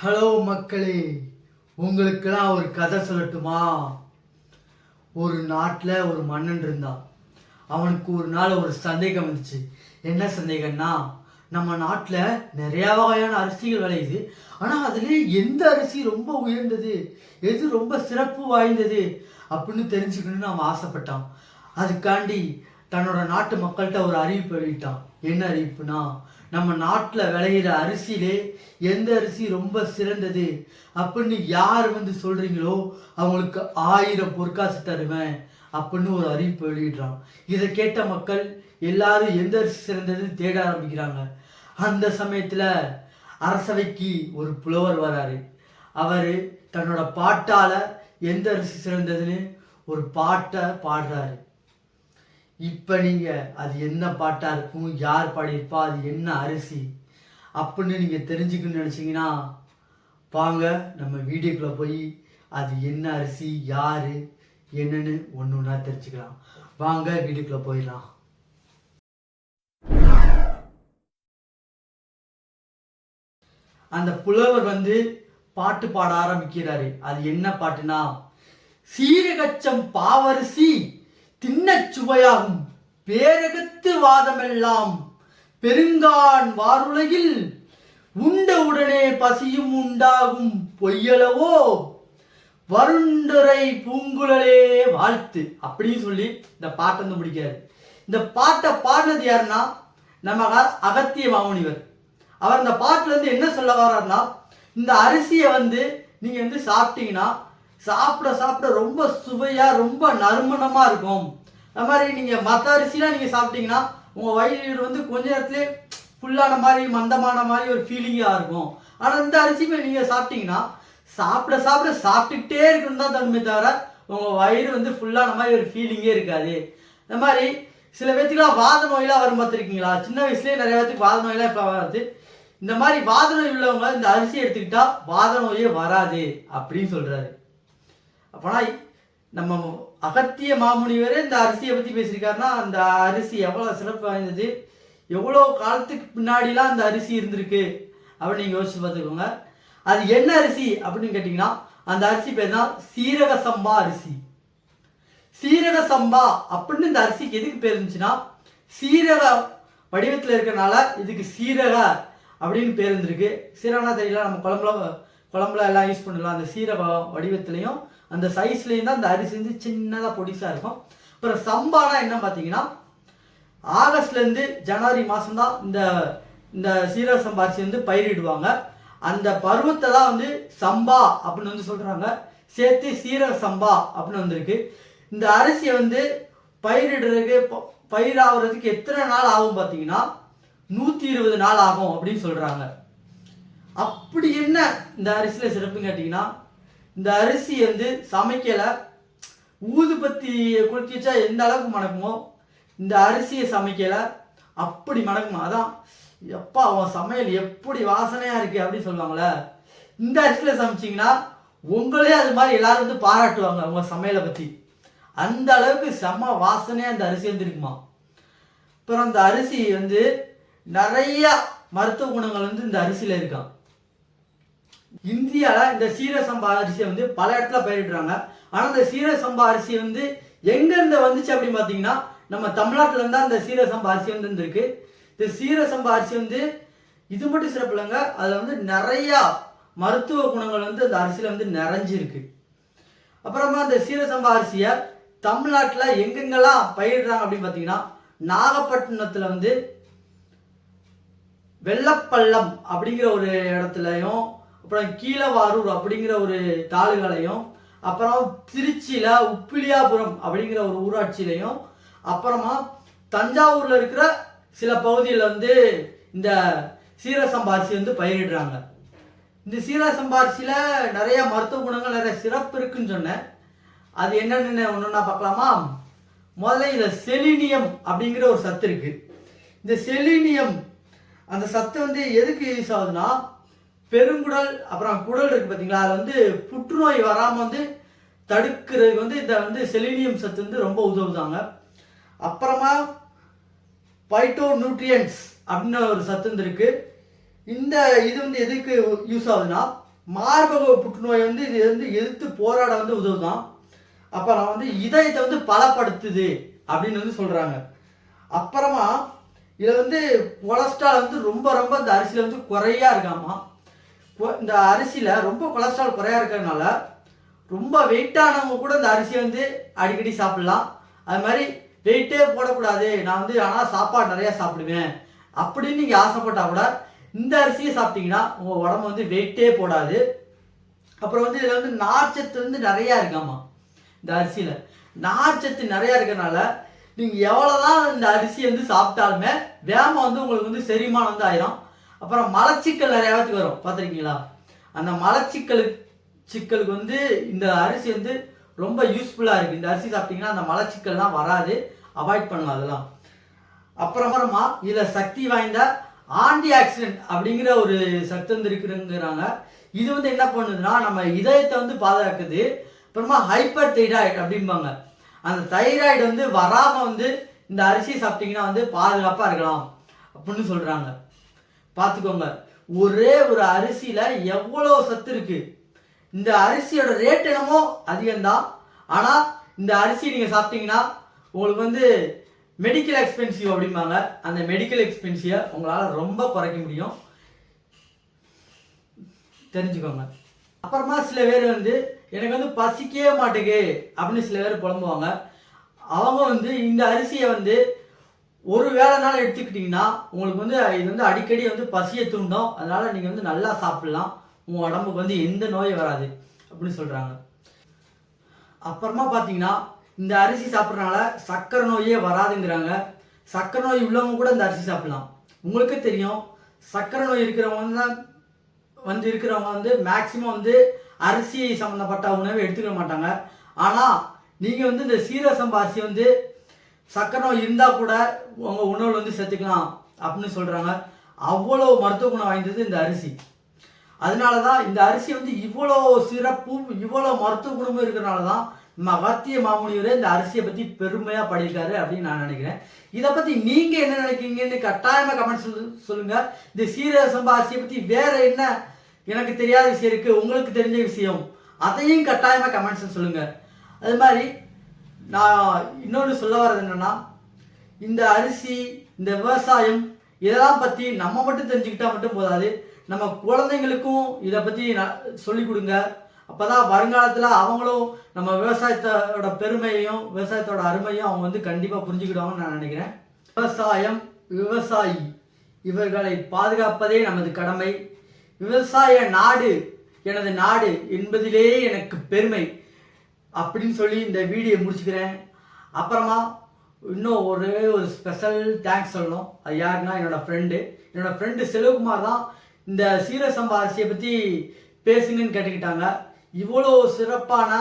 Hello மக்களே, உங்களுக்கெல்லாம் ஒரு கதை சொல்லட்டுமா? ஒரு நாட்டில் ஒரு மன்னன் இருந்தான். அவனுக்கு ஒரு நாள் ஒரு சந்தேகம் வந்துச்சு. என்ன சந்தேகம்னா, நம்ம நாட்டில் நிறையா வகையான அரிசிகள் விளையுது, ஆனால் அதுலேயே எந்த அரிசி ரொம்ப உயர்ந்தது, எது ரொம்ப சிறப்பு வாய்ந்தது அப்படின்னு தெரிஞ்சுக்கணும்னு அவன் ஆசைப்பட்டான். அதுக்காண்டி தன்னோட நாட்டு மக்கள்கிட்ட ஒரு அறிவிப்பு வெளியிட்டான். என்ன அறிவிப்புனா, நம்ம நாட்டில் விளையிற அரிசியிலே எந்த அரிசி ரொம்ப சிறந்தது அப்படின்னு யார் சொல்றீங்களோ அவங்களுக்கு 1000 பொற்காசு தருவேன் அப்படின்னு ஒரு அறிவிப்பு வெளியிடுறான். இதை கேட்ட மக்கள் எல்லாரும் எந்த அரிசி சிறந்ததுன்னு தேட ஆரம்பிக்கிறாங்க. அந்த சமயத்துல அரசவைக்கு ஒரு புலவர் வராரு. அவரு தன்னோட பாட்டால எந்த அரிசி சிறந்ததுன்னு ஒரு பாட்டை பாடுறாரு. இப்ப நீங்க அது என்ன பாட்டா இருக்கும், யார் பாடியிருப்பா, அது என்ன அரிசி அப்படின்னு நீங்க தெரிஞ்சுக்கணும்னு நினைச்சீங்கன்னா வாங்க நம்ம வீடியோக்குள்ள போய் அது என்ன அரிசி, யாரு என்னன்னு ஒன்னொன்னா தெரிஞ்சுக்கலாம். வாங்க வீடியோக்குள்ள போயிடலாம். அந்த புலவர் பாட்டு பாட ஆரம்பிக்கிறாரு. அது என்ன பாட்டுனா, சீரகச்சம் பாவரிசி தின்னச் சுவையாகும் பேரகத்து வாதமெல்லாம் பெருங்கான் வாருலகில் உண்ட உடனே பசியும் உண்டாகும் பொய்யளவோ வருண்டரை பூங்குழலே வாழ்த்து அப்படின்னு சொல்லி இந்த பாட்டை முடிக்கிறாரு. இந்த பாட்டை பாடினது யாருன்னா நம்ம அகத்திய மாமுனிவர். அவர் இந்த பாட்டுல என்ன சொல்ல வர்றாருன்னா, இந்த அரிசியை நீங்க சாப்பிட்டீங்கன்னா சாப்பிட சாப்பிட ரொம்ப சுவையா ரொம்ப நறுமணமா இருக்கும். அது மாதிரி நீங்க மற்ற அரிசிலாம் நீங்க சாப்பிட்டீங்கன்னா உங்க வயிறு கொஞ்ச நேரத்திலே ஃபுல்லான மாதிரி மந்தமான மாதிரி ஒரு ஃபீலிங்கா இருக்கும். ஆனா இந்த அரிசியுமே நீங்க சாப்பிட்டீங்கன்னா சாப்பிட சாப்பிட சாப்பிட்டுக்கிட்டே இருக்கணும் தான் தன்மை தவிர உங்க வயிறு ஃபுல்லான மாதிரி ஒரு ஃபீலிங்கே இருக்காது. இந்த மாதிரி சில பேத்துக்குலாம் வாத நோயெல்லாம் வரும் பார்த்துருக்கீங்களா? சின்ன வயசுலேயே நிறைய பேத்துக்கு வாத நோயெல்லாம் இப்போ வருது. இந்த மாதிரி வாத நோய் உள்ளவங்க இந்த அரிசி எடுத்துக்கிட்டா வாத நோயே வராது அப்படின்னு சொல்றாரு. அப்போனா நம்ம அகத்திய மாமுனிவரே இந்த அரிசியை பற்றி பேசியிருக்காருன்னா அந்த அரிசி எவ்வளோ சிறப்பு வாய்ந்தது, எவ்வளோ காலத்துக்கு பின்னாடிலாம் அந்த அரிசி இருந்திருக்கு அப்படின்னு நீங்கள் யோசிச்சு பார்த்துக்கோங்க. அது என்ன அரிசி அப்படின்னு கேட்டிங்கன்னா அந்த அரிசி பேர் தான் சீரக சம்பா அரிசி. சீரக சம்பா அப்படின்னு இந்த அரிசிக்கு எதுக்கு பேர் இருந்துச்சுன்னா, சீரக வடிவத்தில் இருக்கிறனால இதுக்கு சீரக அப்படின்னு பேர் இருந்திருக்கு. சீரகனா தெரியல, நம்ம குழம்புல எல்லாம் யூஸ் பண்ணலாம். அந்த சீரக வடிவத்திலையும் அந்த சைஸ்லேயும் தான் அந்த அரிசி சின்னதாக பொடிசாக இருக்கும். அப்புறம் சம்பானா என்ன பார்த்தீங்கன்னா, ஆகஸ்ட்லேருந்து ஜனவரி மாதம் தான் இந்த இந்த சீரக சம்பா அரிசி பயிரிடுவாங்க. அந்த பருவத்தை தான் சம்பா அப்படின்னு சொல்கிறாங்க. சேர்த்து சீரக சம்பா அப்படின்னு வந்திருக்கு. இந்த அரிசியை பயிரிடுறதுக்கு பயிராகிறதுக்கு எத்தனை நாள் ஆகும் பார்த்தீங்கன்னா 120 நாள் ஆகும் அப்படின்னு சொல்கிறாங்க. அப்படி என்ன இந்த அரிசியில் சிறப்புன்னு கேட்டிங்கன்னா, இந்த அரிசி சமைக்கல ஊதுபத்தி கொளுத்தி வச்சா எந்த அளவுக்கு மணக்குமோ இந்த அரிசியை சமைக்கல அப்படி மணக்குமா. அதான் எப்பா அவன் சமையல் எப்படி வாசனையா இருக்கு அப்படின்னு சொல்லுவாங்களே, இந்த அரிசியில சமைச்சிங்கன்னா உங்களே அது மாதிரி எல்லாரும் பாராட்டுவாங்க உங்க சமையலை பத்தி. அந்த அளவுக்கு செம்ம வாசனையா இந்த அரிசி இருக்குமா. அப்புறம் அந்த அரிசி நிறைய மருத்துவ குணங்கள் இந்த அரிசியில இருக்கான். இந்தியாவில் இந்த சீரக சம்பா அரிசியை பல இடத்துல பயிரிடுறாங்க. ஆனால் இந்த சீரக சம்பா அரிசி எங்கேருந்து வந்துச்சு அப்படின்னு பார்த்தீங்கன்னா, நம்ம தமிழ்நாட்டில் இருந்தால் இந்த சீரக சம்பா அரிசி இருந்திருக்கு. இந்த சீரக சம்பா அரிசி இது மட்டும் சிறப்பு இல்லைங்க, அதில் நிறையா மருத்துவ குணங்கள் அந்த அரிசியில் நிறைஞ்சிருக்கு. அப்புறமா இந்த சீரக சம்பா அரிசியை தமிழ்நாட்டில் எங்கெங்கெல்லாம் பயிரிடுறாங்க அப்படின்னு பார்த்தீங்கன்னா, நாகப்பட்டினத்தில் வெள்ளப்பள்ளம் அப்படிங்கிற ஒரு இடத்துலையும், அப்புறம் கீழவாரூர் அப்படிங்கிற ஒரு தாலுகாலையும், அப்புறம் திருச்சியில உப்பிலியாபுரம் அப்படிங்கிற ஒரு ஊராட்சியிலையும், அப்புறமா தஞ்சாவூர்ல இருக்கிற சில பகுதியில் இந்த சீரக சம்பா அரிசி பயிரிடுறாங்க. இந்த சீரக சம்பா அரிசியில நிறைய மருத்துவ குணங்கள் நிறைய சிறப்பு இருக்குன்னு சொன்னேன். அது என்னன்னு ஒன்னொன்னா பார்க்கலாமா? முதல்ல இதுல செலினியம் அப்படிங்கிற ஒரு சத்து இருக்கு. இந்த செலினியம் அந்த சத்து எதுக்கு யூஸ் ஆகுதுன்னா, பெருங்குடல் அப்புறம் குடல் இருக்கு பார்த்தீங்களா, அது புற்றுநோய் வராமல் தடுக்கிறதுக்கு இந்த செலினியம் சத்து ரொம்ப உதவுதாங்க. அப்புறமா பைட்டோ நியூட்ரியன்ஸ் அப்படின்னு ஒரு சத்து இருக்கு. இந்த இது எதுக்கு யூஸ் ஆகுதுன்னா, மார்பக புற்றுநோய் வந்து இது வந்து எதிர்த்து போராட வந்து உதவுதான். அப்புறம் வந்து இதயத்தை வந்து பலப்படுத்துது அப்படின்னு வந்து சொல்றாங்க. அப்புறமா இதில் வந்து கொலஸ்ட்ரால் வந்து ரொம்ப ரொம்ப இந்த அரிசியில் வந்து குறையா இருக்காமா. இந்த அரிசியில் ரொம்ப கொலஸ்ட்ரால் குறையா இருக்கிறதுனால ரொம்ப வெயிட்டானவங்க கூட இந்த அரிசியை வந்து அடிக்கடி சாப்பிடலாம். அது மாதிரி வெயிட்டே போடக்கூடாது, நான் வந்து ஆனால் சாப்பாடு நிறையா சாப்பிடுவேன் அப்படின்னு நீங்கள் ஆசைப்பட்டா கூட இந்த அரிசியை சாப்பிட்டீங்கன்னா உங்கள் உடம்பு வந்து வெயிட்டே போடாது. அப்புறம் வந்து இதில் வந்து நார்ச்சத்து வந்து நிறையா இருக்காமா. இந்த அரிசியில் நார்ச்சத்து நிறையா இருக்கிறதுனால நீங்கள் எவ்வளோதான் இந்த அரிசி வந்து சாப்பிட்டாலுமே வேகமாக வந்து உங்களுக்கு வந்து செரிமானம் வந்து ஆயிரும். அப்புறம் மலச்சிக்கல் நிறையாவது வரும் பார்த்துருக்கீங்களா? அந்த மலச்சிக்கலுக்கு வந்து இந்த அரிசி வந்து ரொம்ப யூஸ்ஃபுல்லாக இருக்குது. இந்த அரிசி சாப்பிட்டீங்கன்னா அந்த மலச்சிக்கல்லாம் வராது, அவாய்ட் பண்ணலாம் அதெல்லாம். அப்புறமா இதில் சக்தி வாய்ந்த ஆன்டி ஆக்சிடென்ட் அப்படிங்கிற ஒரு சக்தி வந்து இருக்குங்கிறாங்க. இது வந்து என்ன பண்ணுதுன்னா நம்ம இதயத்தை வந்து பாதுகாக்குது. அப்புறமா ஹைப்பர் தைராய்டு அப்படிம்பாங்க, அந்த தைராய்டு வந்து வராமல் வந்து இந்த அரிசி சாப்பிட்டீங்கன்னா வந்து பாதுகாப்பாக இருக்கலாம் அப்படின்னு சொல்கிறாங்க. பார்த்துக்கோங்க, ஒரே ஒரு அரிசியில் எவ்வளோ சத்து இருக்குது. இந்த அரிசியோட ரேட் என்னமோ அதிகம்தான், ஆனால் இந்த அரிசி நீங்கள் சாப்பிட்டீங்கன்னா உங்களுக்கு வந்து மெடிக்கல் எக்ஸ்பென்சிவ் அப்படிம்பாங்க, அந்த மெடிக்கல் எக்ஸ்பென்சிவை உங்களால் ரொம்ப குறைக்க முடியும், தெரிஞ்சுக்கோங்க. அப்புறமா சில பேர் வந்து எனக்கு வந்து பசிக்கவே மாட்டேங்கு அப்படின்னு சில பேர் புலம்புவாங்க. அவங்க வந்து இந்த அரிசியை வந்து ஒரு வேளைனால எடுத்துக்கிட்டிங்கன்னா உங்களுக்கு வந்து இது வந்து அடிக்கடி வந்து பசியை தூண்டும். அதனால் நீங்கள் வந்து நல்லா சாப்பிட்லாம், உங்கள் உடம்புக்கு வந்து எந்த நோயும் வராது அப்படின்னு சொல்கிறாங்க. அப்புறமா பார்த்தீங்கன்னா இந்த அரிசி சாப்பிட்றதுனால சர்க்கரை நோயே வராதுங்கிறாங்க. சர்க்கரை நோய் உள்ளவங்க கூட இந்த அரிசி சாப்பிட்லாம். உங்களுக்கு தெரியும், சர்க்கரை நோய் இருக்கிறவங்க வந்து மேக்சிமம் வந்து அரிசி சம்மந்தப்பட்ட உணவை எடுத்துக்க மாட்டாங்க. ஆனால் நீங்கள் வந்து இந்த சீரக சம்பா அரிசி வந்து சர்க்கரை நோய் இருந்தால் கூட உங்கள் உணவில் வந்து சேர்த்துக்கலாம் அப்படின்னு சொல்கிறாங்க. அவ்வளோ மருத்துவ குணம் வாய்ந்தது இந்த அரிசி. அதனால தான் இந்த அரிசி வந்து இவ்வளோ சிறப்பும் இவ்வளோ மருத்துவ குணமும் இருக்கிறனால தான் நம்ம அகத்திய மாமுனிவரே இந்த அரிசியை பற்றி பெருமையாக படிக்காரு அப்படின்னு நான் நினைக்கிறேன். இதை பற்றி நீங்கள் என்ன நினைக்கிறீங்கன்னு கட்டாயமாக கமெண்ட் சொல்லுங்கள். இந்த சீரக சம்பா அரிசியை பற்றி வேறு என்ன எனக்கு தெரியாத விஷயம் இருக்குது, உங்களுக்கு தெரிஞ்ச விஷயம், அதையும் கட்டாயமாக கமெண்ட்ஸ் சொல்லுங்கள். அது மாதிரி நான் இன்னொன்று சொல்ல வர்றது என்னென்னா, இந்த அரிசி, இந்த விவசாயம் இதெல்லாம் பற்றி நம்ம மட்டும் தெரிஞ்சுக்கிட்டால் மட்டும் போதாது, நம்ம குழந்தைங்களுக்கும் இதை பற்றி சொல்லிக் கொடுங்க. அப்போ தான் வருங்காலத்தில் அவங்களும் நம்ம விவசாயத்தோட பெருமையையும் விவசாயத்தோட அருமையும் அவங்க வந்து கண்டிப்பாக புரிஞ்சுக்கிடுவாங்கன்னு நான் நினைக்கிறேன். விவசாயம், விவசாயி இவர்களை பாதுகாப்பதே நமது கடமை. விவசாய நாடு எனது நாடு என்பதிலே எனக்கு பெருமை அப்படின்னு சொல்லி இந்த வீடியோ முடிச்சுக்கிறேன். அப்புறமா இன்னும் ஒரே ஒரு ஸ்பெஷல் தேங்க்ஸ் சொல்லணும். அது யாருன்னா என்னோடய ஃப்ரெண்டு செல்வகுமார் தான் இந்த சீரக சம்பா அரிசியை பற்றி பேசுங்கன்னு கேட்டுக்கிட்டாங்க. இவ்வளோ சிறப்பான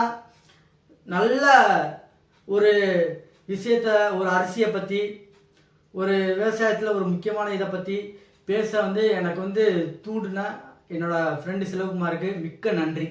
நல்ல ஒரு விஷயத்தை, ஒரு அரிசியை பற்றி, ஒரு விவசாயத்தில் ஒரு முக்கியமான இதை பற்றி பேச வந்து எனக்கு வந்து தூண்டின என்னோடய ஃப்ரெண்டு செல்வகுமாருக்கு மிக்க நன்றி.